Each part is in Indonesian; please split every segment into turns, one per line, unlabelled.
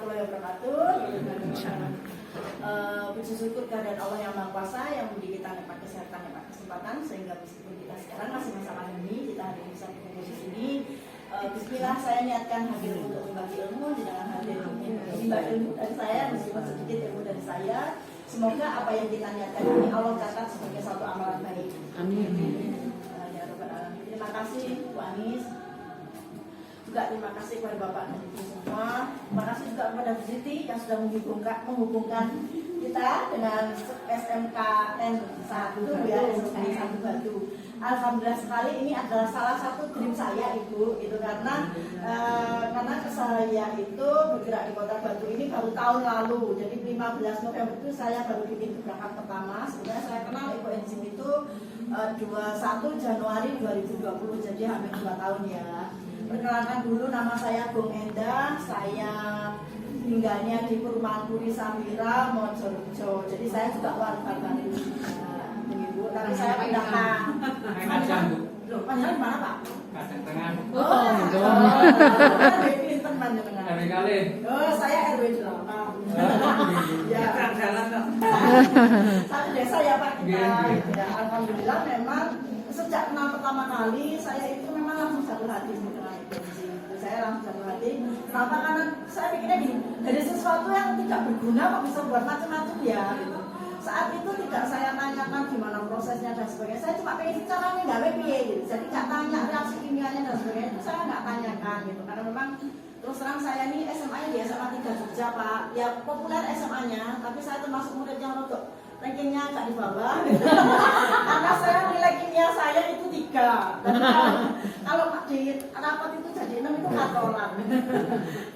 warahmatullahi wabarakatuh. Puji syukur kehadirat Allah yang Maha Kuasa yang memberi kita nikmat kesehatan, nikmat kesempatan sehingga meskipun kita sekarang masih masa pandemi, kita hari ini bisa berkumpul di sini. Bismillah, saya niatkan hadir untuk berbagi ilmu, jangan hadir menimba ilmu dari saya, meskipun sedikit ilmu dari saya. Semoga apa yang kita niatkan ini Allah catat sebagai satu amalan baik. Amin. Ya Rabbal Alamin. Terima kasih Bu Anis. Juga terima kasih kepada Bapak dan Ibu semua. Terima kasih juga kepada Bu Siti yang sudah menghubungkan kita dengan SMKN 1 ya, SMKN 1 Batu. Alhamdulillah sekali, ini adalah salah satu dream saya Ibu, gitu karena saya itu bergerak di Kota Batu ini baru tahun lalu. Jadi 15 November itu saya baru bikin berangkat pertama. Sebenarnya saya kenal Ibu Enzim itu 21 Januari 2020, jadi hampir 2 tahun ya. Perkenalkan dulu, nama saya Bung Endah, saya tinggalnya di Perumahan Puri Samira, Mojorejo. Jadi saya juga warga baru, Ibu. Tapi saya pendatang. Loh, panjang di mana Pak?
Kacang Tengah.
RW kali. Oh, saya RW 8. Ya, jalan kok. Satu desa ya Pak kita. Ya, alhamdulillah memang sejak kenal pertama kali saya itu memang langsung jatuh hati dengan Ibu Enzim. Saya langsung jatuh hati. Kenapa? Karena saya pikirnya gini, dari sesuatu yang tidak berguna kok bisa buat macam-macam ya. Gitu. Saat itu tidak saya tanyakan gimana prosesnya dan sebagainya. Saya cuma pengen caranya nggak piye gitu. Jadi nggak tanya reaksi kimianya dan sebagainya itu saya nggak tanyakan gitu. Karena memang terus terang saya ini SMA-nya di SMA 3 Jogja Pak. Ya populer SMA-nya, tapi saya termasuk murid yang rodok rankingnya agak di bawah gitu. Karena saya nilai kimia saya itu 3. Dan kalau di rapat itu jadi 6 itu katolan.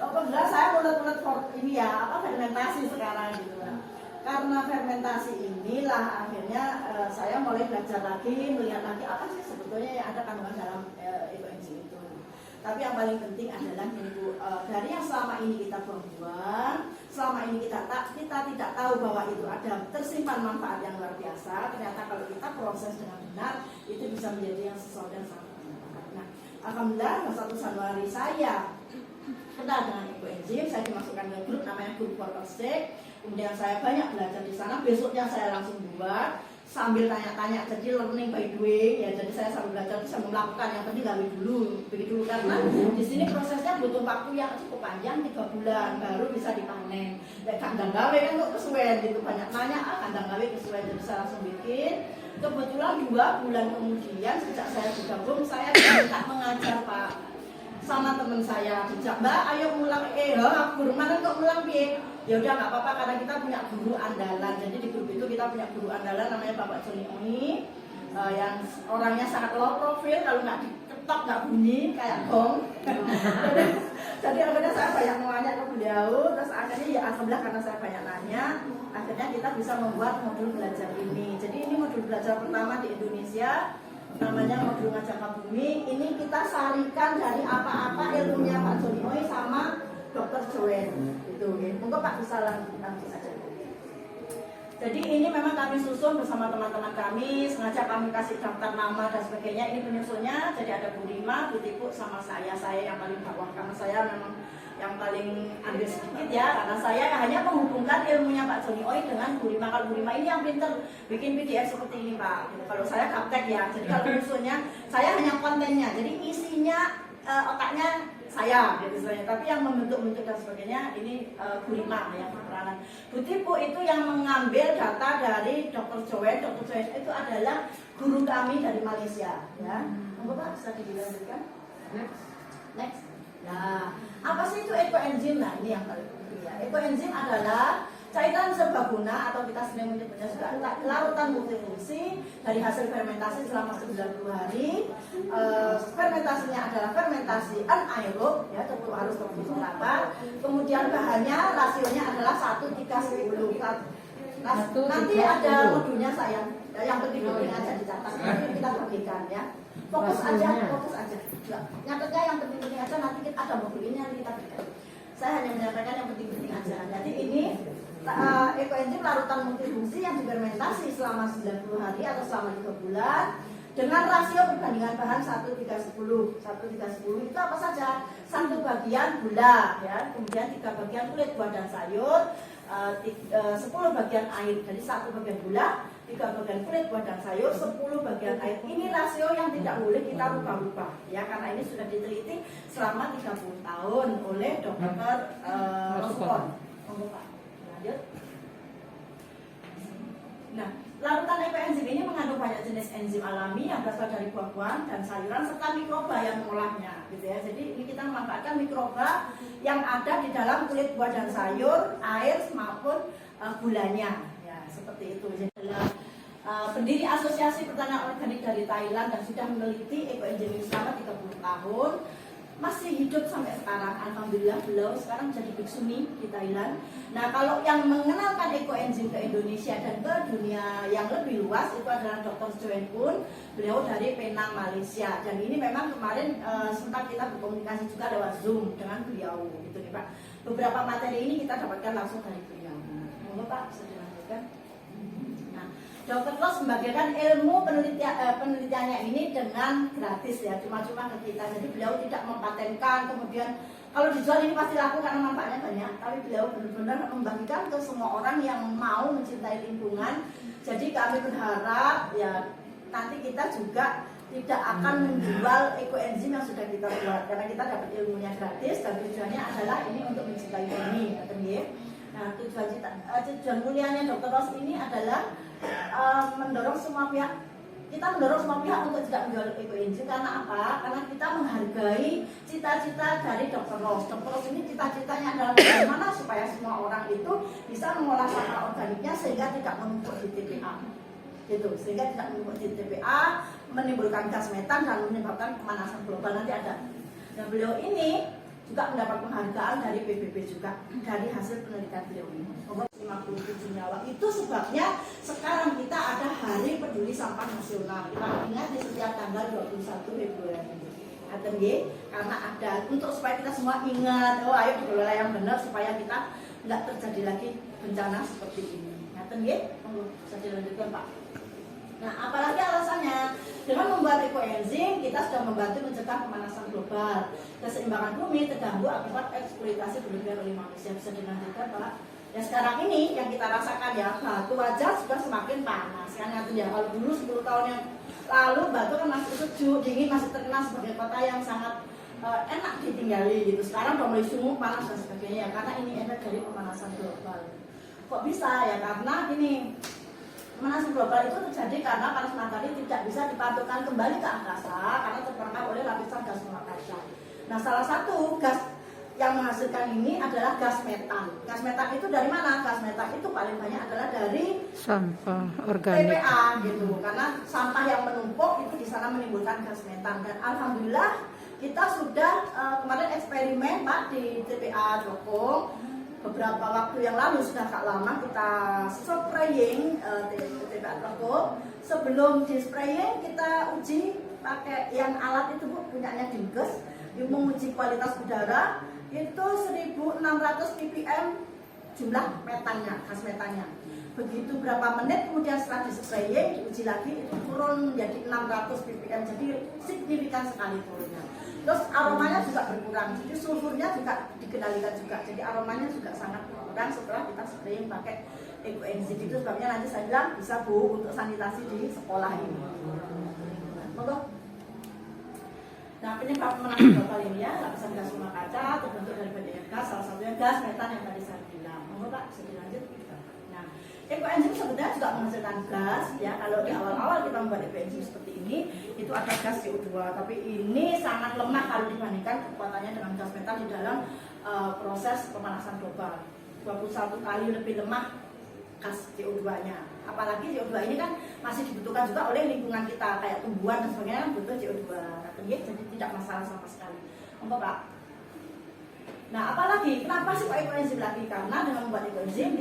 Alhamdulillah saya mulut-mulut ini ya fermentasi sekarang gitu lah. Karena fermentasi inilah akhirnya saya mulai belajar lagi, melihat lagi apa sih sebetulnya yang ada kandungan dalam Ibu Enzim itu. Tapi yang paling penting adalah ini Bu, dari yang selama ini kita buang, selama ini kita tidak tahu bahwa itu ada tersimpan manfaat yang luar biasa. Ternyata kalau kita proses dengan benar, itu bisa menjadi yang sesuatu yang sangat bermanfaat. Nah, alhamdulillah 1 Januari saya kenal dengan Ibu Enzim, saya dimasukkan ke grup namanya Grup Portostek. Kemudian saya banyak belajar di sana. Besoknya saya langsung buat sambil tanya-tanya, jadi learning by doing ya. Jadi saya sambil belajar bisa melakukan yang penting gawe dulu, begitu karena di sini prosesnya butuh waktu yang cukup panjang 3 bulan baru bisa dipanen. Ya kandang gawe kan kok kesuwen gitu, banyak nanya kandang gawe kesuwen, jadi saya langsung bikin. Kebetulan 2 bulan kemudian sejak saya bergabung saya diminta mengajar Pak sama teman saya, dijak Mbak ayo mulang guru mana kok mulang piye? Ya udah nggak apa-apa karena kita punya guru andalan. Jadi di grup itu kita punya guru andalan namanya Bapak Joni Oni yang orangnya sangat low profile, kalau nggak diketok nggak bunyi kayak gong. Jadi akhirnya saya banyak nanya ke beliau, terus akhirnya ya alhamdulillah karena saya banyak nanya, akhirnya kita bisa membuat modul belajar ini. Jadi ini modul belajar pertama di Indonesia, namanya modul Ngajak Bumi. Ini kita sarikan dari apa-apa ilmunya Pak Joni Oni sama Dr. Joen itu, monggo Pak bisa lanjut saja. Jadi ini memang kami susun bersama teman-teman kami, sengaja kami kasih daftar nama dan sebagainya. Ini penyusunnya, jadi ada Bu Rima, Bu Tipu sama saya yang paling bawah karena saya memang yang paling ambil sedikit ya, karena saya hanya menghubungkan ilmunya Pak Joni Oni dengan Bu Rima. Kalau Bu Rima ini yang pinter bikin PDF seperti ini Pak. Gitu. Kalau saya kaptek ya, jadi kalau penyusunnya saya hanya kontennya, jadi isinya otaknya saya gitu sebenarnya, tapi yang membentuk-bentuk dan sebagainya ini Bu Rima yang berperanan. Bu Tipu itu yang mengambil data dari Dr. Joen. Dr. Joen itu adalah guru kami dari Malaysia ya. Monggo Pak bisa dilanjutkan. Next. Nah, apa sih itu ekoenzim? Nah, ini yang paling penting ya. Ekoenzim adalah cairan serbaguna atau kita sering menyebutnya juga larutan multifungsi dari hasil fermentasi selama 90 hari. Fermentasinya adalah fermentasi anaerob ya, tentu harus tertutup rapat. Kemudian bahannya rasionya adalah 1:3:10. Nanti ada modulnya sayang. Yang penting-penting aja dicatat. Nanti kita bagikan ya. Fokus aja. Nyatetnya yang penting-penting aja, nanti kita ada modul ini nanti kita berikan. Saya hanya menyampaikan yang penting-penting aja. Jadi ini ekoenzim larutan multifungsi yang difermentasi selama 90 hari atau selama 3 bulan. dengan rasio perbandingan bahan 1:3:10. 1:3:10 itu apa saja? 1 bagian gula, ya, kemudian 3 bagian kulit buah dan sayur, 10 bagian air. Jadi 1 bagian gula, 3 bagian kulit buah dan sayur, 10 bagian air. Ini rasio yang tidak boleh kita rubah-rubah, ya, karena ini sudah diteliti selama 30 tahun oleh dokter Roscoe. Lanjut. Nah, larutan ekoenzim ini mengandung banyak jenis enzim alami yang berasal dari buah-buahan dan sayuran serta mikroba yang mengolahnya, gitu ya. Jadi ini kita memanfaatkan mikroba yang ada di dalam kulit buah dan sayur, air maupun gulanya, ya, seperti itu. Jadi adalah pendiri Asosiasi Pertanian Organik dari Thailand dan sudah meneliti ekoenzim ini selama 30 tahun. Masih hidup sampai sekarang, alhamdulillah. Beliau sekarang jadi biksuni di Thailand. Nah, kalau yang mengenalkan ekoenzim ke Indonesia dan ke dunia yang lebih luas itu adalah Dr. Joen Kun. Beliau dari Penang, Malaysia. Dan ini memang kemarin sempat kita berkomunikasi juga lewat Zoom dengan beliau, gitu nih Pak. Beberapa materi ini kita dapatkan langsung dari beliau. Monggo Pak, bisa dilanjutkan. Dr. Ros membagikan ilmu penelitiannya ini dengan gratis, ya, cuma-cuma ke kita. Jadi beliau tidak mempatenkan, kemudian kalau dijual ini pasti laku karena manfaatnya banyak. Tapi beliau benar-benar membagikan ke semua orang yang mau mencintai lingkungan. Jadi kami berharap, ya, nanti kita juga tidak akan menjual ekoenzim yang sudah kita buat, karena kita dapat ilmunya gratis dan tujuannya adalah ini untuk mencintai bumi, ya. Nah, tujuan mulianya Dr. Ros ini adalah mendorong semua pihak. Kita mendorong semua pihak untuk tidak menjual ekoenzim karena apa? Karena kita menghargai cita-cita dari Dr. Ros. Dr. Ros ini cita-citanya adalah bagaimana supaya semua orang itu bisa mengolah sampah organiknya sehingga tidak menumpuk di TPA. Gitu, sehingga tidak menumpuk di TPA, menimbulkan gas metan dan menyebabkan pemanasan global. Nanti ada. Nah, beliau ini juga mendapat penghargaan dari PBB juga dari hasil penelitian beliau ini. 57 nyawa. Itu sebabnya sekarang kita ada Hari Peduli Sampah Nasional. Kita ingat di setiap tanggal 21 Februari. Karena ada untuk supaya kita semua ingat, oh ayo dikelola yang benar supaya kita nggak terjadi lagi bencana seperti ini. Bisa dilanjutkan Pak. Nah, apalagi alasannya? Dengan membuat ekoenzim, kita sudah membantu mencegah pemanasan global. Keseimbangan bumi terganggu akibat eksploitasi berlebihan oleh manusia. Bisa dilanjutkan Pak. Ya, sekarang ini yang kita rasakan, ya, batu aja sudah semakin panas kan, ya. Kalau dulu 10 tahun yang lalu batu kan masih sejuk, dingin, masih terkenal sebagai kota yang sangat enak ditinggali gitu. Sekarang udah mulai sumuk, panas dan sebagainya, karena ini efek dari pemanasan global. Kok bisa? Ya karena gini, pemanasan global itu terjadi karena panas matahari tidak bisa dipantulkan kembali ke angkasa karena terperangkap oleh lapisan gas rumah kaca. Nah, salah satu gas yang menghasilkan ini adalah gas metan. Gas metan itu dari mana? Gas metan itu paling banyak adalah dari
sampah organik.
TPA gitu. Karena sampah yang menumpuk itu di sana menimbulkan gas metan. Dan alhamdulillah kita sudah kemarin eksperimen Pak di TPA Jokong. Beberapa waktu yang lalu sudah agak lama kita spraying TPA Jokong. Sebelum di spraying kita uji pakai yang alat itu Bu, punyanya Dinkes, yang menguji kualitas udara. Itu 1600 ppm jumlah metannya, gas metannya. Begitu berapa menit kemudian setelah dispraying, diuji lagi itu turun menjadi 600 ppm, jadi signifikan sekali turunnya. Terus aromanya juga berkurang, jadi sulfurnya juga dikendalikan juga, jadi aromanya juga sangat berkurang setelah kita spraying pakai ekoenzim. Itu sebabnya nanti saya bilang bisa Bu untuk sanitasi di sekolah ini. Monggo. Nah, penyebab pemanasan global ini, ya, lapisan gas rumah kaca terbentuk dari banyaknya gas, salah satunya gas metan yang tadi saya bilang. Monggo Pak, bisa dilanjut. Nah, ekoenzim sebenarnya juga menghasilkan gas, ya. Kalau di awal-awal kita membuat ekoenzim seperti ini, itu ada gas CO2, tapi ini sangat lemah kalau dibandingkan kekuatannya dengan gas metan di dalam proses pemanasan global. 21 kali lebih lemah gas CO2-nya. Apalagi CO2 ini kan masih dibutuhkan juga oleh lingkungan kita, kayak tumbuhan dan sebagainya kan butuh CO2. Jadi tidak masalah sama sekali. Monggo Pak. Nah, apalagi kenapa sih Pak ekoenzim lagi? Karena dengan membuat ekoenzim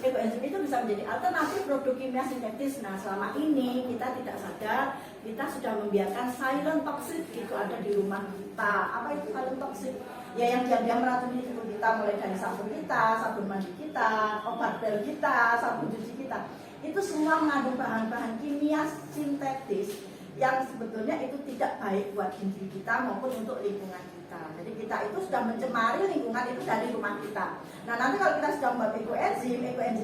ekoenzim itu bisa menjadi alternatif produk kimia sintetis. Nah, selama ini kita tidak sadar, kita sudah membiarkan silent toxic itu ada di rumah kita. Apa itu silent toxic? Ya yang diam-diam meracuni tubuh kita, mulai dari sabun kita, sabun mandi kita, obat pel kita, sabun cuci kita. Itu semua mengandung bahan-bahan kimia sintetis yang sebetulnya itu tidak baik buat diri kita maupun untuk lingkungan kita. Jadi kita itu sudah mencemari lingkungan itu dari rumah kita. Nah nanti kalau kita sudah membuat ekoenzim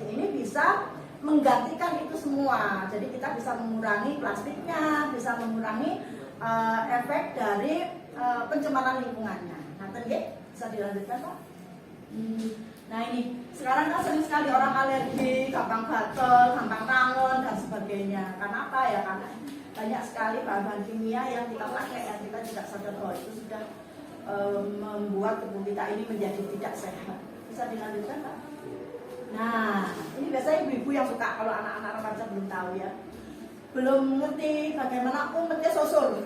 ini bisa menggantikan itu semua. Jadi kita bisa mengurangi plastiknya, bisa mengurangi efek dari pencemaran lingkungannya. Nah, bisa dilanjutkan Pak? Nah ini, sekarang kan sering sekali orang alergi, gampang gatel, gampang rangon dan sebagainya. Karena apa ya? Karena banyak sekali bahan-bahan kimia yang kita pakai yang kita tidak sadar bahwa itu sudah membuat tubuh kita ini menjadi tidak sehat. Bisa dilanjutkan Pak? Nah, ini biasanya ibu-ibu yang suka kalau anak-anak remaja belum tahu ya. Belum ngerti bagaimana umetnya sosur.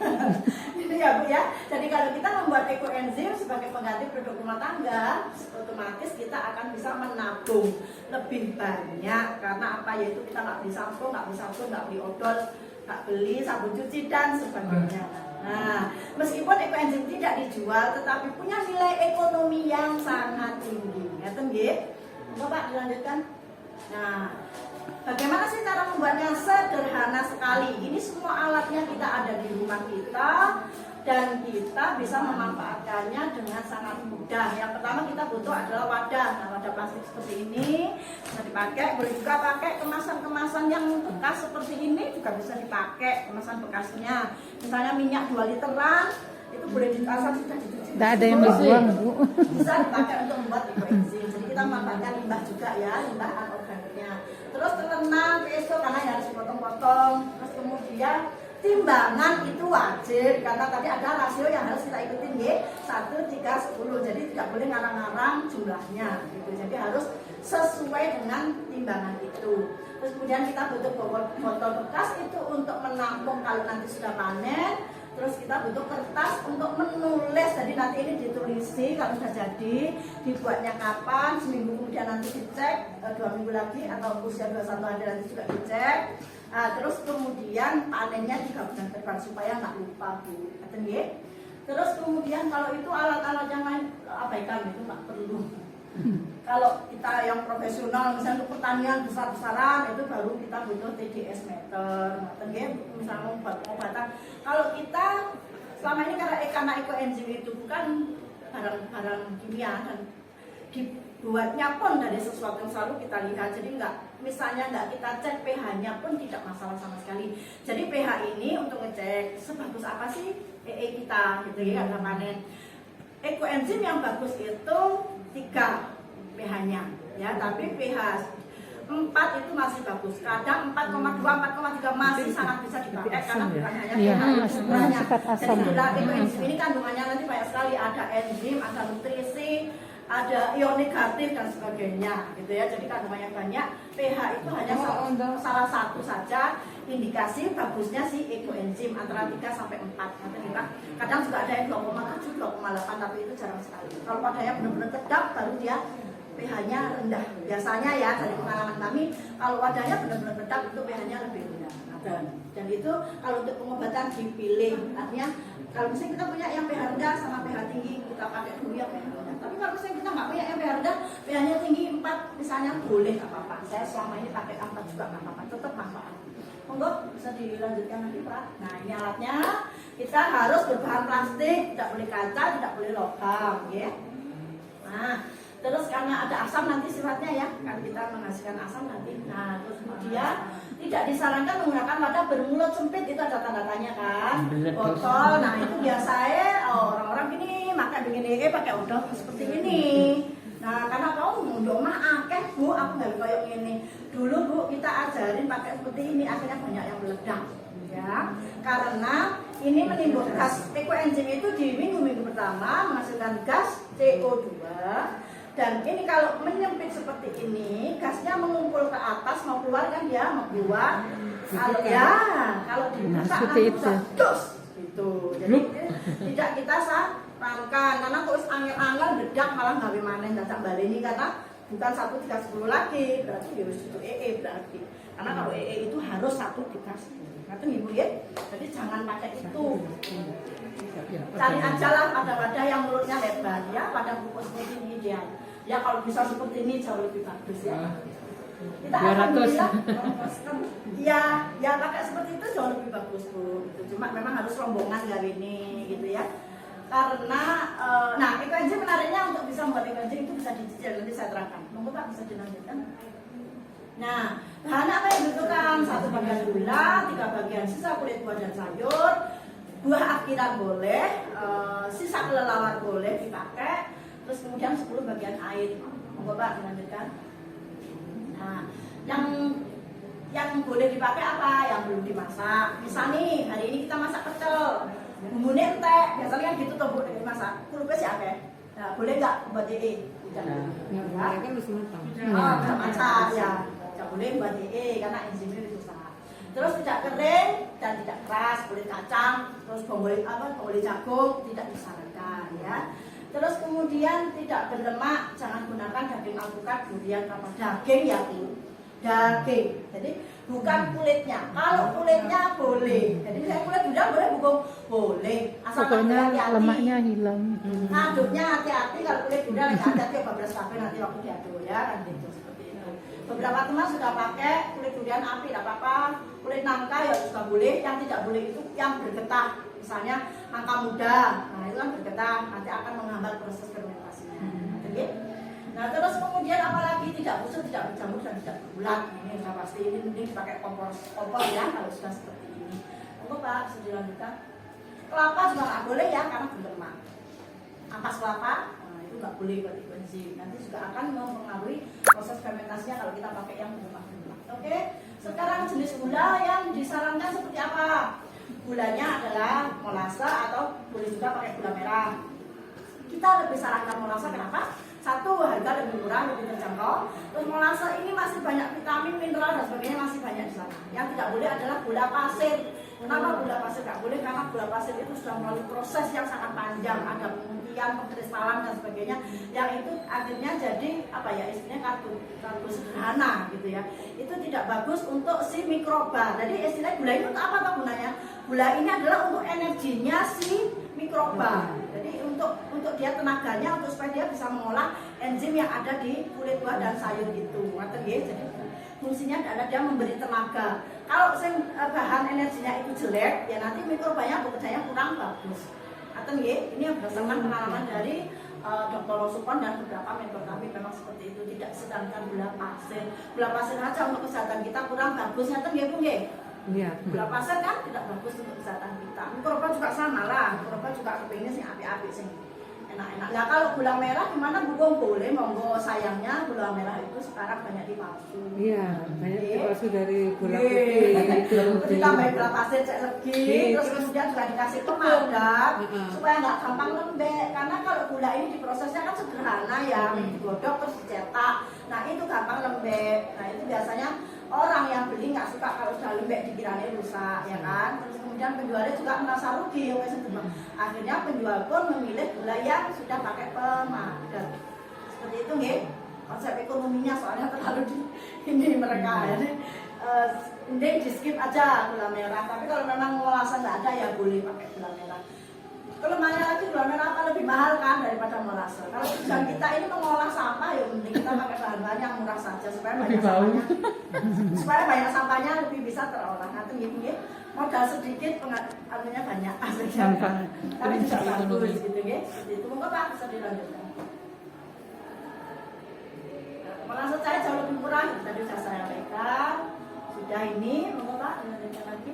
Ini ya Bu ya. Jadi kalau kita membuat ekoenzim sebagai pengganti produk rumah tangga, otomatis kita akan bisa menabung lebih banyak. Karena apa? Yaitu kita nggak beli sampo, nggak beli sabun, nggak beli odol, nggak beli sabun cuci dan sebagainya. Nah, meskipun ekoenzim tidak dijual, tetapi punya nilai ekonomi yang sangat tinggi. Ngerti nggih? Bapak dilanjutkan. Nah, bagaimana sih cara membuatnya? Sederhana sekali. Ini semua alatnya kita ada di rumah kita dan kita bisa memanfaatkannya dengan sangat mudah. Yang pertama kita butuh adalah wadah. Nah, wadah plastik seperti ini bisa dipakai. Boleh juga pakai kemasan-kemasan yang bekas seperti ini juga bisa dipakai kemasan bekasnya. Misalnya minyak 2 literan itu boleh asal sudah dicuci.
Tidak ada yang dibuang Bu.
Bisa dipakai untuk membuat ekoenzim. Jadi kita memanfaatkan limbah juga ya, limbah anorganiknya. Terus telenang, peso karena harus dipotong-potong. Terus kemudian timbangan itu wajib karena tadi ada rasio yang harus kita ikutin ya, 1:3:10. Jadi tidak boleh ngarang-ngarang jumlahnya gitu. Jadi harus sesuai dengan timbangan itu. Terus kemudian kita butuh botol bekas itu untuk menampung kalau nanti sudah panen. Terus kita butuh kertas untuk menulis. Jadi nanti ini ditulisi kalau sudah jadi, dibuatnya kapan, seminggu kemudian nanti dicek, 2 minggu lagi atau usia 21 hari nanti juga dicek. Terus kemudian panennya juga bulan depan supaya nggak lupa Bu. Terus kemudian kalau itu alat-alat yang lain abaikan, itu nggak perlu. Kalau kita yang profesional misalnya untuk pertanian besar-besaran itu baru kita butuh TDS meter, misalnya obat-obatan. Kalau kita selama ini karena ekoenzim itu bukan barang-barang kimia dan dibuatnya pun dari sesuatu yang selalu kita lihat, jadi nggak kita cek pH-nya pun tidak masalah sama sekali. Jadi pH ini untuk ngecek sebagus apa sih EE kita gitu ya, karena panen. Ekoenzim yang bagus itu 3 pH-nya ya, tapi pH 4 itu masih bagus. Kadang 4,2, 4,3 masih sangat bisa dipakai karena bukan hanya pH jumlahnya. Jadi ekoenzim ini kandungannya nanti banyak sekali, ada enzim, ada nutrisi, ada ion negatif dan sebagainya gitu ya. Jadi kandungannya banyak. pH itu hanya salah satu saja indikasi bagusnya si ekoenzim antara 3 sampai 4. Kadang juga ada yang 2,7, 2,8 tapi itu jarang sekali. Kalau padanya benar-benar kedap baru dia pH-nya rendah. Biasanya ya dari pengalaman kami kalau wadahnya benar-benar kedap itu pH-nya lebih rendah. Dan itu kalau untuk pengobatan dipilih. Artinya kalau misalnya kita punya yang pH rendah sama pH tinggi, kita pakai dulu yang pH rendah. Tapi kalau misalnya kita nggak punya yang pH rendah, pH-nya tinggi 4 misalnya, boleh nggak apa-apa. Saya selama ini pakai 4 juga nggak apa-apa, tetap manfaat. Monggo bisa dilanjutkan nanti Pak. Nah ini alatnya, kita harus berbahan plastik, tidak boleh kaca, tidak boleh logam, ya. Nah terus karena ada asam nanti sifatnya ya, kan kita menghasilkan asam nanti. Nah terus kemudian tidak disarankan menggunakan wadah bermulut sempit, itu ada tanda tanya kan, botol. Nah itu biasanya orang-orang gini makan begini pakai odol seperti ini. Nah karena kau mundur mah akeh Bu, aku nggak kayak gini. Dulu Bu kita ajarin pakai seperti ini, akhirnya banyak yang meledak ya, karena ini menimbulkan gas. Ekoenzim itu di minggu-minggu pertama menghasilkan gas CO2. Dan ini kalau menyempit seperti ini, gasnya mengumpul ke atas, mau keluar kan dia, mau keluar. Kalau ya, kalau dibuka langsung dus gitu. Jadi tidak kita sarankan, karena terus angel-angel bedak malah gawe manen dadak baleni karena bukan 1:3:10 lagi, berarti ya wis itu EE berarti. Karena kalau EE itu harus 1:3:10. Ngerti Ibu ya? Jadi jangan pakai itu. Cari aja lah wadah-wadah yang mulutnya lebar ya, wadah bungkus ini ideal. Ya kalau bisa seperti ini jauh lebih bagus ya. Kita
200.
alhamdulillah, ya pakai seperti itu jauh lebih bagus Bu. Gitu. Cuma memang harus rombongan hari ini gitu ya. Karena, nah EcoEnzyme menariknya untuk bisa membuat EcoEnzyme itu bisa dicicil, nanti saya terangkan. Monggo Pak bisa dilanjutkan. Nah, bahan apa yang dibutuhkan? 1 bagian gula, 3 bagian sisa kulit buah dan sayur, buah akhirat boleh, sisa kelelawar boleh dipakai, terus kemudian 10 bagian air. Monggo Pak dilanjutkan. Nah, yang boleh dipakai apa? Yang belum dimasak. Misal nih, hari ini kita masak pecel, bumbunya entek, biasanya kan gitu tuh Bu, dimasak. Kulupnya siapa? Nah, boleh nggak buat DE? Jangan.
Nah, kan harus matang.
Bisa masak ya. Tidak boleh buat DE karena enzimnya rusak. Terus tidak kering dan tidak keras, kulit kacang, terus bonggol jagung tidak disarankan ya. Terus kemudian tidak berlemak, jangan gunakan daging alpukat, durian, kelapa. Daging ya Bu, daging. Jadi bukan kulitnya. Kalau kulitnya boleh. Jadi saya kulit durian boleh bukan? Boleh. Asal
Pokoknya
hati-hati.
lemaknya hilang.
Aduknya hati-hati, kalau kulit durian hati-hati 14 kafe nanti waktu diaduk ya kan gitu seperti itu. Beberapa teman sudah pakai kulit durian api, tidak apa-apa. Kulit nangka ya juga boleh. Yang tidak boleh itu yang bergetah. Misalnya nangka muda, nah itu kan bergetah, nanti akan menghambat proses fermentasinya. Nah terus kemudian apalagi tidak busuk, tidak berjamur dan tidak berbulat. Ini sudah pasti, ini mending dipakai kompor ya kalau sudah seperti ini. Monggo Pak, bisa dilanjutkan. Kelapa juga nggak boleh ya karena berlemak. Ampas kelapa, nah itu nggak boleh buat EcoEnzyme. Nanti juga akan mempengaruhi proses fermentasinya kalau kita pakai yang berlemak. Oke, sekarang jenis gula yang disarankan seperti apa? Gulanya adalah molase atau boleh juga pakai gula merah. Kita lebih sarankan molase kenapa? 1, harga lebih murah, lebih terjangkau. Terus molase ini masih banyak vitamin, mineral dan sebagainya masih banyak di sana. Yang tidak boleh adalah gula pasir. Kenapa gula pasir nggak boleh? Karena gula pasir itu sudah melalui proses yang sangat panjang, ada pemutihan, pengkristalan dan sebagainya. Yang itu akhirnya jadi apa ya? Istilahnya karbo sederhana gitu ya. Itu tidak bagus untuk si mikroba. Jadi istilah gula itu apa gunanya? Gula ini adalah untuk energinya si mikroba. Jadi untuk dia tenaganya untuk supaya dia bisa mengolah enzim yang ada di kulit buah dan sayur itu. Jadi fungsinya adalah dia memberi tenaga. Kalau bahan energinya itu jelek, ya nanti mikrobanya bekerjanya kurang bagus. Ini yang berdasarkan pengalaman dari Dr. Rosupon dan beberapa mentor kami memang seperti itu. Tidak sedangkan gula pasir. Gula pasir aja untuk kesehatan kita kurang bagus.
Iya.
Gula pasir kan tidak bagus untuk kesehatan kita. Mikroba juga sama lah. Mikroba juga kepingin sih api-api sih enak-enak. Nah kalau gula merah gimana Bu? Boleh, monggo. Sayangnya gula merah itu sekarang banyak dipalsu.
Iya, banyak dipalsu dari gula putih.
Ditambah gula pasir cek legi, terus kemudian juga dikasih pemadam supaya nggak gampang lembek. Karena kalau gula ini diprosesnya kan sederhana ya, digodok terus dicetak. Nah itu gampang lembek. Nah itu biasanya orang yang beli nggak suka kalau sudah lembek dikiranya rusak ya kan. Terus kemudian penjualnya juga merasa rugi ya akhirnya penjual pun memilih gula yang sudah pakai pemadam seperti itu nggih. Konsep ekonominya soalnya terlalu ini mereka jadi mending di skip aja gula merah. Tapi kalau memang molase nggak ada ya boleh pakai gula merah. Kelemahannya lagi gula merah apa lebih mahal kan daripada molase. Kalau tujuan kita ini mengolah sampah ya mending kita pakai bahan-bahan yang murah saja supaya banyak sampahnya. Supaya banyak sampahnya lebih bisa terolah. Nanti gitu modal sedikit artinya banyak
sampah.
Tapi juga bagus gitu ya. Itu monggo Pak bisa dilanjutkan. Molase saya jauh lebih murah tadi sudah saya sampaikan. Sudah ini monggo Pak dilanjutkan lagi.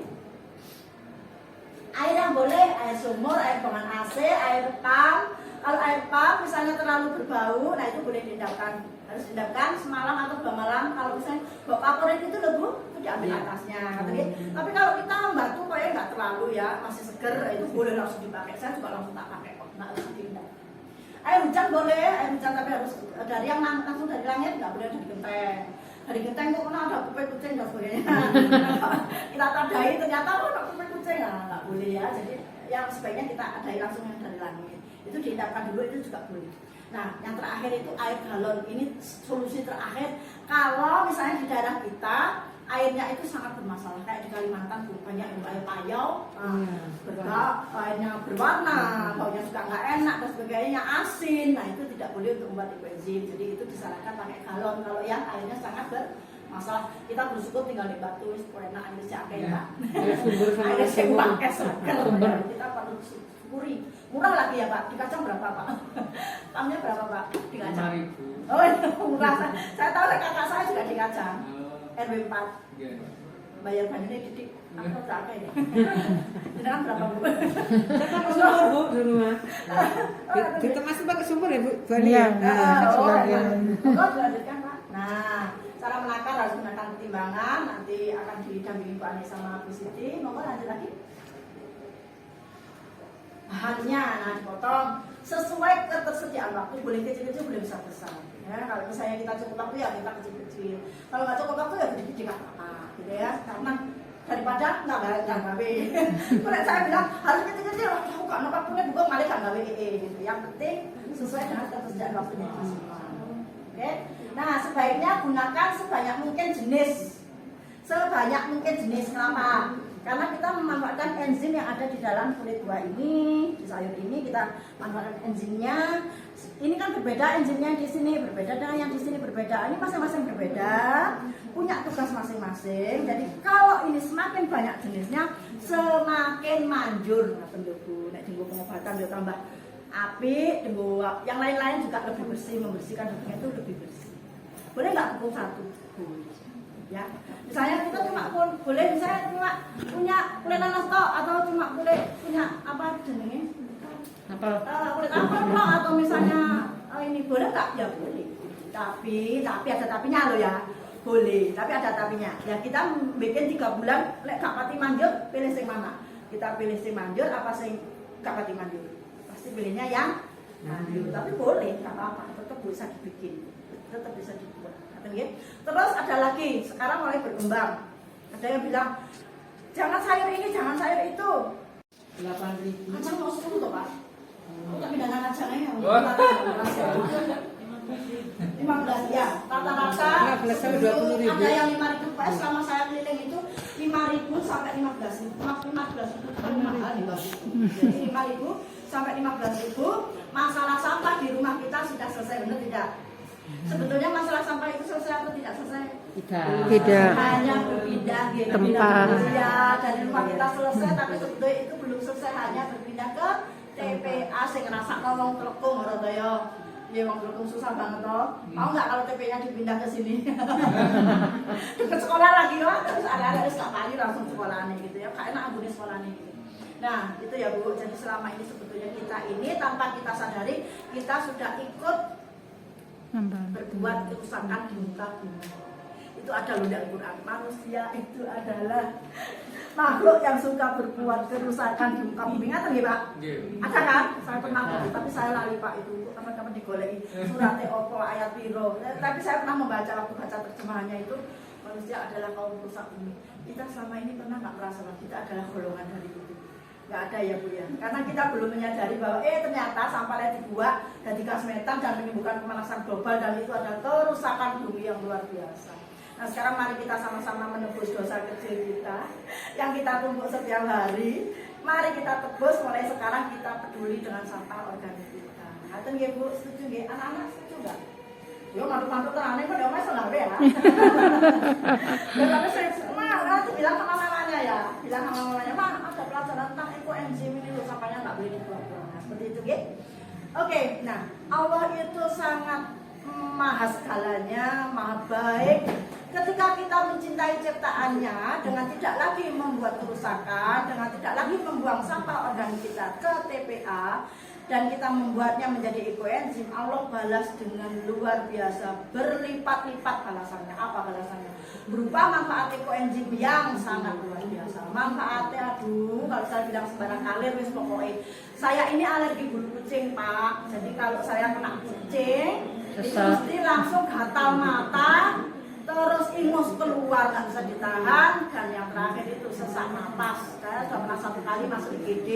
Air yang boleh, air sumur, air buangan AC, air pam. Kalau air pam misalnya terlalu berbau, nah itu boleh diendapkan. Harus diendapkan semalam atau 2 malam. Kalau misalnya bau kaporit itu loh Bu, itu diambil atasnya. Tapi kalau kita membatu kayaknya nggak terlalu ya, masih seger, itu boleh langsung dipakai. Saya juga langsung tak pakai kok, nggak harus diendap. Air hujan boleh, air hujan tapi harus dari yang langsung dari langit, nggak boleh dari genteng. Dari genteng kok ada kucing dan sebagainya. Kita tandai ternyata ada kucing, nggak boleh ya. Jadi yang sebaiknya kita adai langsung yang dari langit. Itu diendapkan dulu, itu juga boleh. Nah, yang terakhir itu air galon. Ini solusi terakhir. Kalau misalnya di daerah kita airnya itu sangat bermasalah. Kayak di Kalimantan banyak yang air payau, airnya berwarna, baunya juga nggak enak dan sebagainya, asin. Nah itu tidak boleh untuk membuat ekoenzim. Jadi itu disarankan pakai galon. Kalau yang airnya sangat bermasalah, kita bersyukur tinggal di Batu, supaya enak airnya akeh ya. Airnya sembang sumber. Kita patut syukuri. Murah lagi ya Pak. Di kacang berapa Pak? Tamnya berapa Pak? Di kacang.
5.000.
Oh murah. Saya tahu kakak saya juga di kacang. RW 4 bayar banjirnya didik apa berapa ini? Dengan berapa Bu?
Saya pakai sumur Bu di rumah. Kita masih pakai sumur ya Bu? Bali ya?
Oh dilanjutkan Pak. Nah cara menakar harus menggunakan pertimbangan. Nanti akan didampingi Bu Ani sama Bu Siti. Monggo lanjut lagi. Bahannya, nah dipotong sesuai ketersediaan waktu, boleh kecil-kecil, boleh besar-besar. Ya, kalau misalnya kita cukup waktu ya kita kecil-kecil. Kalau nggak cukup waktu ya gede-gede nggak apa-apa, gitu ya. Karena daripada nggak gawe. Kalau saya bilang harus kecil-kecil, aku nggak nampak punya bukan malah nggak gawe gitu. Yang penting sesuai dengan ketersediaan waktunya semua. Oke. Nah sebaiknya gunakan sebanyak mungkin jenis. Sebanyak mungkin jenis kenapa? Karena kita memanfaatkan enzim yang ada di dalam kulit buah ini, di sayur ini kita manfaatkan enzimnya. Ini kan berbeda enzimnya di sini, berbeda dengan yang di sini berbeda. Ini masing-masing berbeda, punya tugas masing-masing. Jadi kalau ini semakin banyak jenisnya, semakin manjur. Nah, Bu, nek dinggo pengobatan dia tambah api, dinggo yang lain-lain juga lebih bersih, membersihkan hidungnya itu lebih bersih. Boleh nggak pukul satu? Ya, misalnya kita cuma boleh misalnya cuma punya kulit nanas toh, atau cuma boleh punya apa jenenge kulit apel toh, atau misalnya ini boleh nggak? Ya boleh. Tapi ada tapinya loh ya. Boleh, tapi ada tapinya. Ya kita bikin 3 bulan, lek gak pati manjur, pilih sing mana? Kita pilih sing manjur apa sing gak pati manjur? Pasti pilihnya yang manjur. Tapi boleh, nggak apa-apa, tetap bisa dibikin, tetap bisa dibuat. Terus ada lagi, sekarang mulai berkembang. Ada yang bilang, jangan sayur ini, jangan sayur itu.
8.000.
Kacang mau 10 toh Pak? Tapi dengan kacangnya yang 15 ya, rata-rata
15 sampai 20.000.
ada yang 5.000 Pak, selama saya keliling itu 5.000 sampai 15.000. 15 itu kan mahal di Bali. Jadi 5.000 sampai 15.000. Masalah sampah di rumah kita sudah selesai, benar tidak? Sebetulnya masalah sampah itu selesai atau tidak selesai?
Tidak.
Hanya berpindah
Tempat.
Ya, dari rumah kita selesai, tapi sebetulnya itu belum selesai, hanya berpindah ke TPA sing ngerasa ngomong telekung ora to ya. Ya wong telekung susah banget toh. Mau nggak kalau TPA dipindah ke sini? Dekat sekolah lagi loh, terus ada wis tak pagi langsung sekolahane gitu ya. Kayak enak ambune sekolahane gitu. Nah, itu ya Bu. Jadi selama ini sebetulnya kita ini tanpa kita sadari kita sudah ikut berbuat kerusakan di muka bumi. Itu ada loh dalam Quran. Manusia itu adalah makhluk yang suka berbuat kerusakan di muka bumi. Ngerti nggih Pak? Ada kan? Saya pernah, tapi saya lali Pak itu. Teman-teman digoleki surate opo ayat piro. Tapi saya pernah membaca waktu baca terjemahannya itu, manusia adalah kaum perusak bumi. Kita selama ini pernah nggak merasa bahwa kita adalah golongan dari itu? Nggak ada ya Bu ya, karena kita belum menyadari bahwa ternyata sampahnya dibuat jadi gas metan dan menimbulkan pemanasan global, dan itu adalah kerusakan bumi yang luar biasa. Nah sekarang mari kita sama-sama menebus dosa kecil kita yang kita tumpuk setiap hari. Mari kita tebus, mulai sekarang kita peduli dengan sampah organik kita. Ngaten nggih Bu, setuju nggih? Anak-anak setuju nggak? Yo mantu-mantu tenane kok yo mesel ya. Tapi saya bilang sama mamanya ya, bilang sama mamanya, "Ma, ada pelajaran tentang ekoenzim ini loh, sampahnya nggak boleh dibuang-buang." Nah, seperti itu, gitu. Oke, nah Allah itu sangat maha segalanya, maha baik. Ketika kita mencintai ciptaannya dengan tidak lagi membuat kerusakan, dengan tidak lagi membuang sampah organik kita ke TPA, dan kita membuatnya menjadi ekoenzim, Allah balas dengan luar biasa, berlipat-lipat balasannya. Apa balasannya? Berupa manfaat ekoenzim yang sangat luar biasa. Manfaatnya, aduh, kalau saya bilang sembarang kalir, wis pokoknya. Saya ini alergi bulu kucing Pak, jadi kalau saya kena kucing, itu mesti langsung gatal mata, terus ingus keluar nggak bisa ditahan, dan yang terakhir itu sesak napas. Saya sudah pernah 1 kali masuk IGD,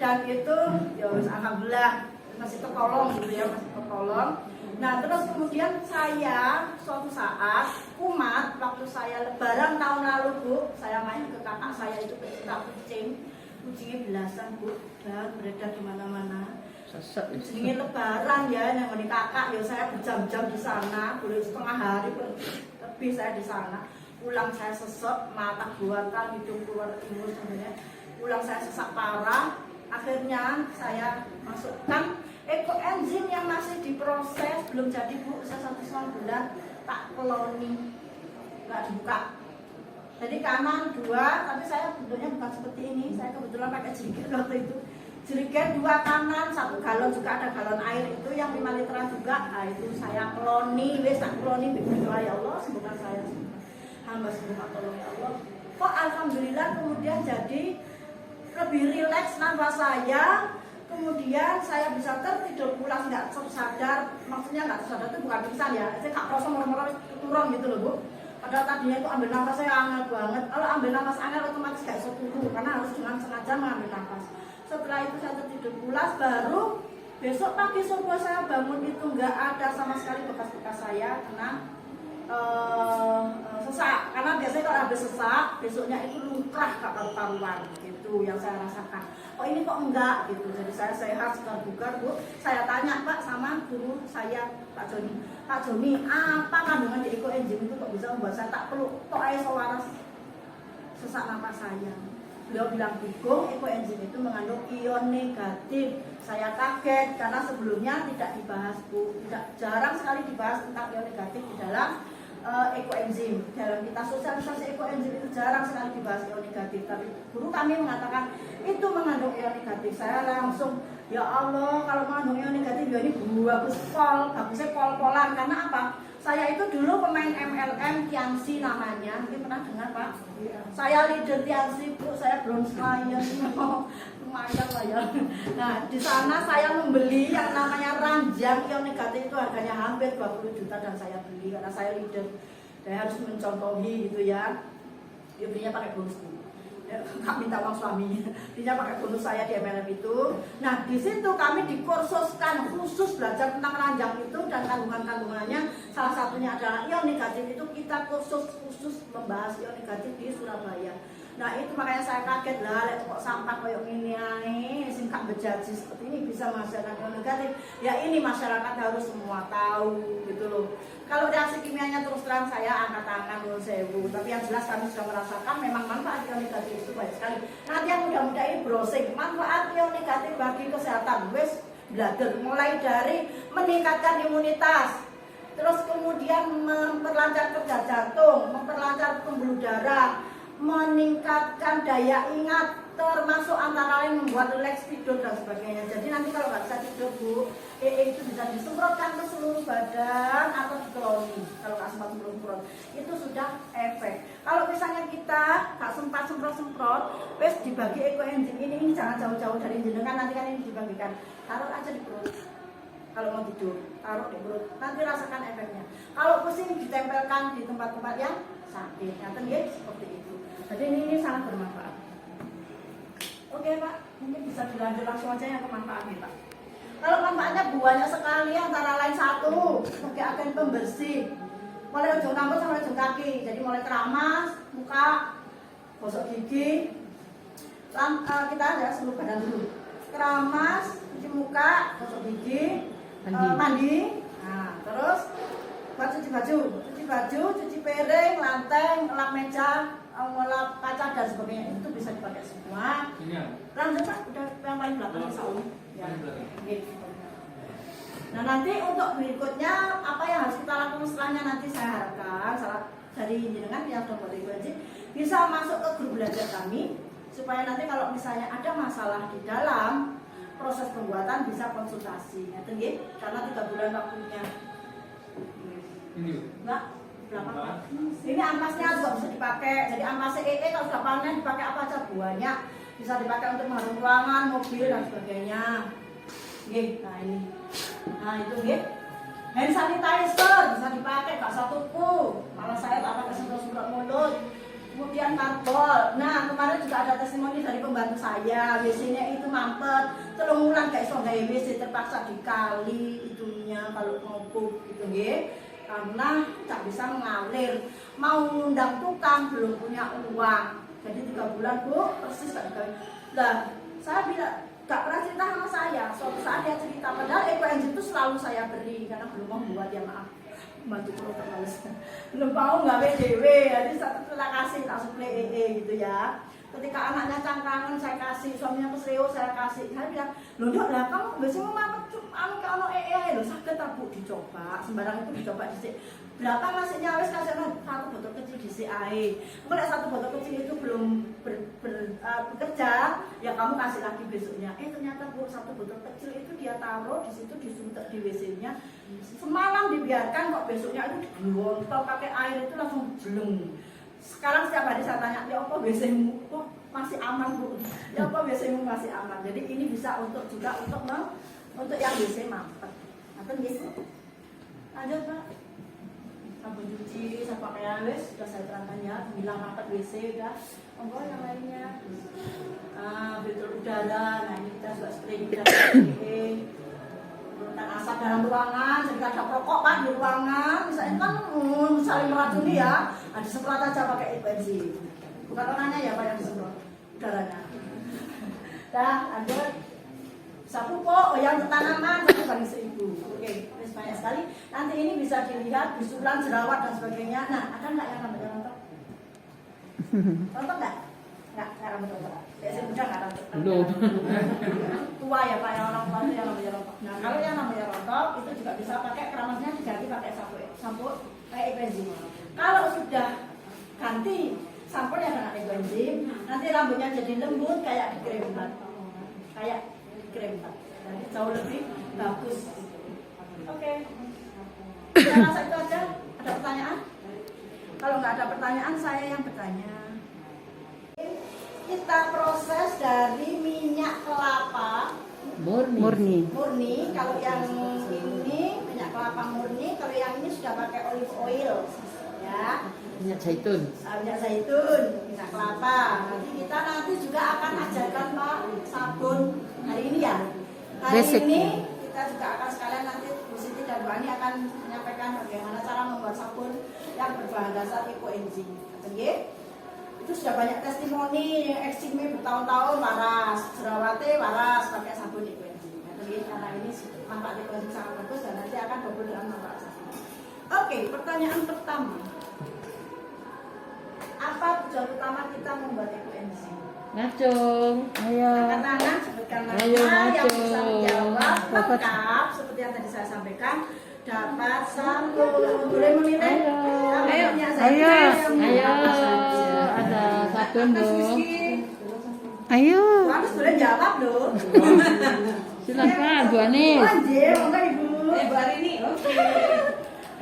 dan itu ya alhamdulillah masih tertolong gitu ya, masih tertolong. Nah terus kemudian saya suatu saat kumat waktu saya lebaran tahun lalu Bu, saya main ke kakak saya itu pecinta kucingnya belasan Bu, dan beredar di mana-mana. Kucingnya lebaran ya, yang di kakak ya saya berjam-jam di sana, boleh setengah hari lebih saya di sana. Pulang saya sesek, mata buatan, hidung keluar ingus sebenarnya. Pulang saya sesak parah, akhirnya saya masukkan ekoenzim yang masih diproses, belum jadi Bu, saya 1,5 bulan tak keloni, nggak dibuka. Jadi kanan 2, tapi saya bentuknya bukan seperti ini, saya kebetulan pakai jerigen waktu itu. Jerigen 2 kanan, 1 galon juga ada galon air itu yang 5 literan juga. Nah itu saya keloni, wes tak keloni, berdoa ya Allah sembuhkan saya. Hamba sembuhkan tolong ya Allah. Kok alhamdulillah kemudian jadi lebih rileks nafas saya. Kemudian saya bisa tertidur pulas nggak tersadar, maksudnya nggak tersadar itu bukan pingsan ya, saya nggak merasa murah-murah turun gitu loh Bu. Padahal tadinya itu ambil nafas saya angel banget, kalau ambil nafas angel otomatis nggak bisa turun karena harus dengan sengaja mengambil nafas. Setelah itu saya tertidur pulas, baru besok pagi subuh saya bangun itu nggak ada sama sekali bekas-bekas saya kena sesak, karena biasanya kalau habis sesak besoknya itu lumrah gak karu-karuan gitu yang saya rasakan. Oh ini kok enggak gitu, jadi saya sehat segar bugar Bu. Saya tanya Pak sama guru saya Pak Joni, apa kandungan di ekoenzim itu kok bisa membuat saya tak perlu kok air waras sesak napas saya. Beliau bilang dukung, ekoenzim itu mengandung ion negatif. Saya kaget karena sebelumnya tidak dibahas Bu, jarang sekali dibahas tentang ion negatif di dalam ekoenzim. Dalam kita sosialisasi ekoenzim itu jarang sekali dibahas ion negatif, tapi guru kami mengatakan itu mengandung ion negatif. Saya langsung ya Allah, kalau mengandung ion negatif ya ini bagusnya pol-polan. Karena apa? Saya itu dulu pemain MLM Tianxi namanya, mungkin pernah dengar Pak? Saya leader Tianxi Bu, saya bronze client, lumayan lah ya. Nah di sana saya membeli yang namanya ranjang ion negatif itu harganya hampir 20 juta dan saya beli karena saya leader. Saya harus mencontohi gitu ya. Dia belinya pakai bonus Kak minta uang suami, dia pakai bonus saya di MLM itu. Nah di situ kami dikursuskan khusus belajar tentang ranjang itu dan kandungannya. Salah satunya adalah ion negatif itu kita khusus membahas ion negatif di Surabaya. Nah itu makanya saya kaget lah, kok sampah kayak gini ae, singkat bejaji seperti ini bisa menghasilkan ion negatif. Ya ini masyarakat harus semua tahu gitu loh. Kalau reaksi kimianya terus terang saya angkat tangan nuwun sewu. Tapi yang jelas kami sudah merasakan memang manfaat ion negatif itu banyak sekali. Nanti yang muda-muda ini browsing manfaat ion negatif bagi kesehatan. Wes belajar mulai dari meningkatkan imunitas, terus kemudian memperlancar kerja jantung, memperlancar pembuluh darah, meningkatkan daya ingat, termasuk antara lain membuat rileks tidur dan sebagainya. Jadi nanti kalau nggak bisa tidur Bu, itu bisa disemprotkan ke seluruh badan atau dikeloni. Kalau nggak sempat semprot, itu sudah efek. Kalau misalnya kita nggak sempat semprot, wes dibagi ekoenzim ini jangan jauh-jauh dari jenengan, nanti kan ini dibagikan. Taruh aja di perut. Kalau mau tidur, taruh di perut, nanti rasakan efeknya. Kalau pusing ditempelkan di tempat-tempat yang sakit, ya seperti itu. Jadi ini sangat bermanfaat. Oke Pak, mungkin bisa dilanjut langsung aja yang kemanfaatnya Pak. Kalau manfaatnya banyak sekali, antara lain 1, sebagai agen pembersih. Mulai ujung rambut sampai ujung kaki, jadi mulai keramas, muka, gosok gigi. Kita ada seluruh badan dulu. Keramas, cuci muka, gosok gigi, mandi. Nah, terus cuci baju, cuci piring, lantai, ngelap meja, ngelap kaca dan sebagainya, itu bisa dipakai semua. Lanjut Pak, udah yang paling belakang insya-Allah. Ya. Nah nanti untuk berikutnya apa yang harus kita lakukan setelahnya, nanti saya harapkan salah dari jenengan yang sudah berwajib bisa masuk ke grup belajar kami, supaya nanti kalau misalnya ada masalah di dalam proses pembuatan bisa konsultasi. Karena 3 bulan waktunya. Enggak. Ini ampasnya juga bisa dipakai. Jadi ampasnya kalau sudah panen dipakai apa aja banyak. Bisa dipakai untuk mengharum ruangan, mobil dan sebagainya. Nah ini. Nah itu hand sanitizer bisa dipakai, gak satu tuku. Malah saya tak pakai semprot mulut. Kemudian karbol. Nah, kemarin juga ada testimoni dari pembantu saya, WC-nya itu mampet, telung wulan gak iso gawe WC, terpaksa dikali itunya kalau ngopuk gitu nggih. Karena tak bisa mengalir. Mau ngundang tukang belum punya uang. Jadi 3 bulan, Bu, persis gak digawe. Lah, saya bilang gak pernah cerita sama saya. Suatu saat dia cerita, padahal EcoEngine itu selalu saya beri karena belum mau buat ya maaf. Bantu program males. Belum mau nggak PDW, jadi satu kita kasih langsung play gitu ya. Ketika anaknya cangkangan saya kasih, suaminya kesreo saya kasih. Saya bilang, loh Dok, lah kamu biasanya mama anu kalau lo sakit tak Bu, dicoba. Sembarang itu dicoba di berapa ngasihnya wes kasih satu botol kecil di CAE. Kemudian satu botol kecil itu belum bekerja, ya kamu kasih lagi besoknya. Ternyata Bu, satu botol kecil itu dia taruh di situ disuntik di WC-nya. Semalam dibiarkan kok besoknya itu digontok pakai air itu langsung jeleng. Sekarang setiap hari saya tanya, ya apa WC-mu kok masih aman Bu? Ya apa WC-mu masih aman? Jadi ini bisa untuk juga untuk yang WC mampet. Atau gitu. Lanjut Pak. Sabun cuci, sabun pakaian wes sudah saya terangkan ya. Bilang mampet WC udah. Monggo yang lainnya. Filter udara. Nah ini kita juga spray spray. Menurunkan asap dalam ruangan, jika ada rokok Pak di ruangan, misalnya kan saling meracuni ya, disemprot aja pakai EcoEngine. Bukan orangnya ya Pak yang disemprot, udaranya. Dah, lanjut. Sapu kok, yang tanaman, satu kali 1000. Oke, banyak sekali. Nanti ini bisa dilihat, bisulan, jerawat dan sebagainya. Nah, ada nggak yang rambutnya rontok? Rontok nggak? Nggak rambut rontok. Biasanya muda nggak rontok.
Belum.
Tua ya Pak, yang orang tua itu yang namanya rontok. Nah kalau yang namanya rontok itu juga bisa pakai keramasnya diganti pakai sampo kayak EcoEngine. Kalau sudah ganti sampo yang dengan EcoEngine, nanti rambutnya jadi lembut kayak di krem bat, kayak di krem bat. Jadi jauh lebih bagus. Oke. Saya rasa itu aja. Ada pertanyaan? Kalau nggak ada pertanyaan, saya yang bertanya. Kita proses dari minyak kelapa
Murni.
Kalau yang ini minyak kelapa murni, kalau yang ini sudah pakai olive oil ya,
Minyak zaitun.
minyak zaitun, minyak kelapa. Nanti juga akan ajarkan Pak sabun hari ini ya. Hari
Basic.
ini kita juga akan sekalian nanti Bu Siti dan Bu Ani akan menyampaikan bagaimana cara membuat sabun yang berbahan dasar EcoEngine. Oke? Itu sudah banyak testimoni yang eksime bertahun-tahun waras, jerawatnya waras pakai sabun EcoEngine. Jadi karena ini manfaat EcoEngine sangat bagus dan nanti akan double dengan manfaat sabun. Oke, pertanyaan pertama. Apa tujuan utama kita membuat EcoEngine?
Ngacung. Ayo.
Angkat tangan, sebutkan nama
Ayo,
yang
Ngacung.
bisa menjawab
Dapat.
lengkap seperti yang tadi saya sampaikan. Dapat sabun. Boleh memilih?
Ayo. Ayo. Ada sabun, Bu. Ayo.
Harus boleh jawab loh.
Silakan, Bu Anis.
Anjir, monggo Ibu.
Bu Arini, oke.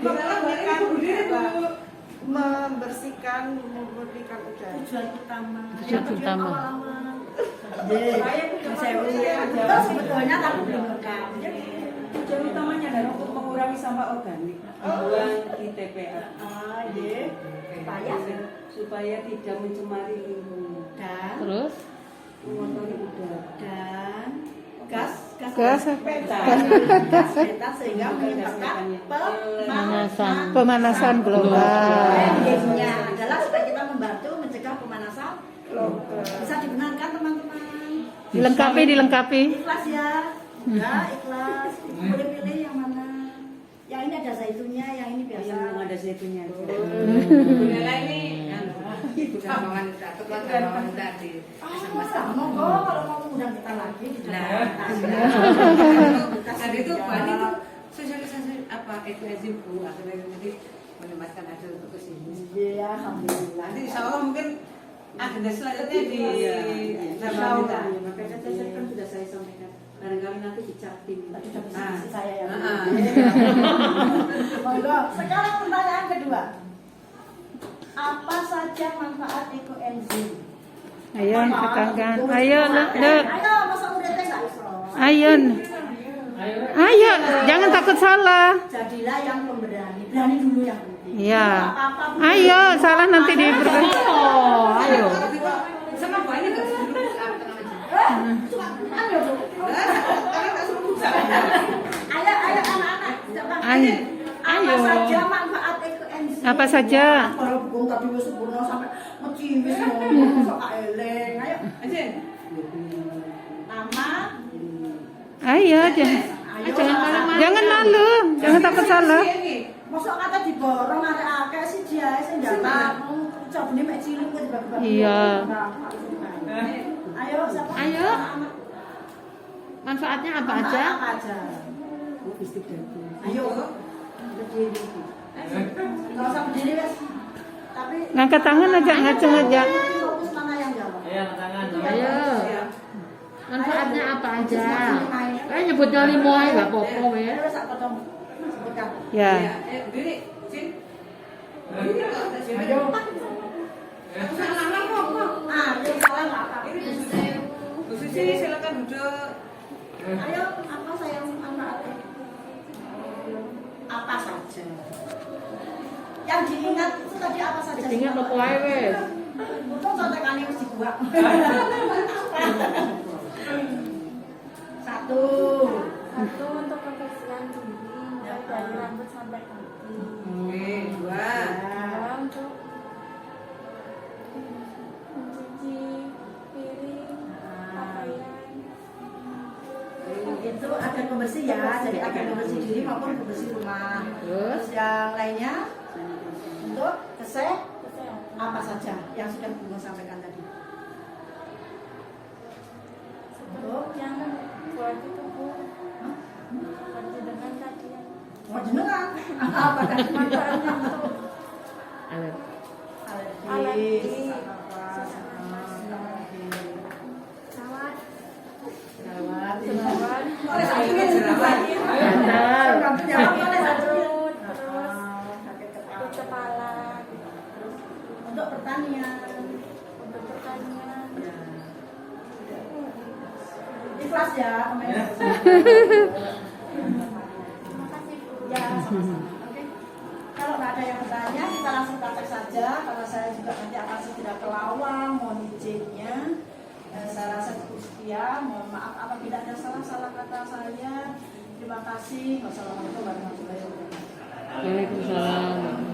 Mengamalkan membersihkan, memurnikan udara.
Tujuan utama.
Tujuan utama.
Itu sebetulnya tapi belum lengkap.
Tujuan utamanya adalah untuk mengurangi sampah organik dibuang di TPA. Supaya tidak mencemari lingkungan
Dan
Terus?
mengotori udara.
dan gas
Gas.
metan sehingga menyebabkan
Pemanasan global.
endingnya adalah supaya kita membantu mencegah pemanasan global. Bisa dibenarkan teman-teman.
Dilengkapi.
Ikhlas ya, ya ikhlas. Boleh pilih yang mana? Yang ini ada zaitunnya, yang ini biasa.
Yang ada zaitunnya. Gula ini bukan mawan satu mawan tadi.
Monggo kalau mau undang kita lagi di
Tadi itu Bani itu sosialisasi apa EcoEngine Bu akhirnya nanti menempatkan hasil untuk kesini.
Iya, alhamdulillah.
Nanti insya Allah mungkin agenda selanjutnya di
Insya Allah.
makanya saya kan sudah saya sampaikan barangkali nanti dicap tim.
Tadi sudah diskusi saya ya.
Ah.
Monggo. Sekarang pertanyaan kedua. Apa saja manfaat EcoEngine?
Ayo, tekankan. Ayo, Dek.
Ayo, masa udah teh nggak iso.
Ayo. Ayo, jangan takut salah.
Jadilah yang pemberani. Berani dulu yang
Iya. Ayo, salah nanti di
Oh, ayo. Sama banyak kan dulu
Ayo anak-anak.
Ayo.
Apa saja manfaat EKM.
Apa saja?
Kalau bung tadi wis sempurna sampai mecimis ngomong sok eleng. Ayo.
aja.
Nama.
Ayo aja. Jangan malu, jangan takut salah.
Masuk kata diborong arek akeh sih dia sing jalan. Cabune mek cilik kok tiba-tiba.
Iya.
Ayo siapa?
Ayo. Manfaatnya apa aja?
Apa aja? Ayo. Berdiri. Enggak usah berdiri, wes. Tapi
Ngangkat tangan aja, ngaceng aja.
fokus mana yang jawab?
Ayo, tangan.
Ayo. Manfaatnya apa aja? Kayak nyebutnya limo aja nggak apa-apa
Ayo
ya.
wes tak potong. Sebutkan.
Ya.
Diri, Cin.
Ayo. Ah, yang salah enggak apa.
Bu Susi, silakan duduk.
Ayo, apa sayang manfaatnya? Apa saja? Yang diingat itu tadi apa saja?
Ingat apa aja wes.
Untung contekannya harus dibuat. Satu.
Satu untuk kebersihan diri, mulai dari rambut sampai kaki.
Oke, dua.
Dua untuk mencuci piring, pakaian.
Itu agen pembersih ya, jadi agen pembersih diri maupun pembersih rumah. Terus yang lainnya untuk
Kesehatan.
apa saja yang sudah Bunga sampaikan tadi.
Untuk yang buat tubuh, dengan tadi yang
Mau jenengan? Apa tadi?
manfaatnya untuk
Alergi.
sawat,
Jerawat.
jerawat,
Oleh satu ini jerawat. Jawab oleh satu.
perut, terus
Sakit
sakit
kepala.
kepala,
Untuk pertanian.
untuk pertanian.
Ikhlas ya, komentar.
Terima kasih Bu.
Ya, sama-sama. Oke. Kalau nggak ada yang bertanya, kita langsung praktek saja. Karena saya juga nanti akan segera ke Lawang, mohon izinnya. Saya rasa cukup sekian. Mohon maaf apabila ada salah kata saya. Terima kasih. Wassalamualaikum warahmatullahi wabarakatuh.
Waalaikumsalam.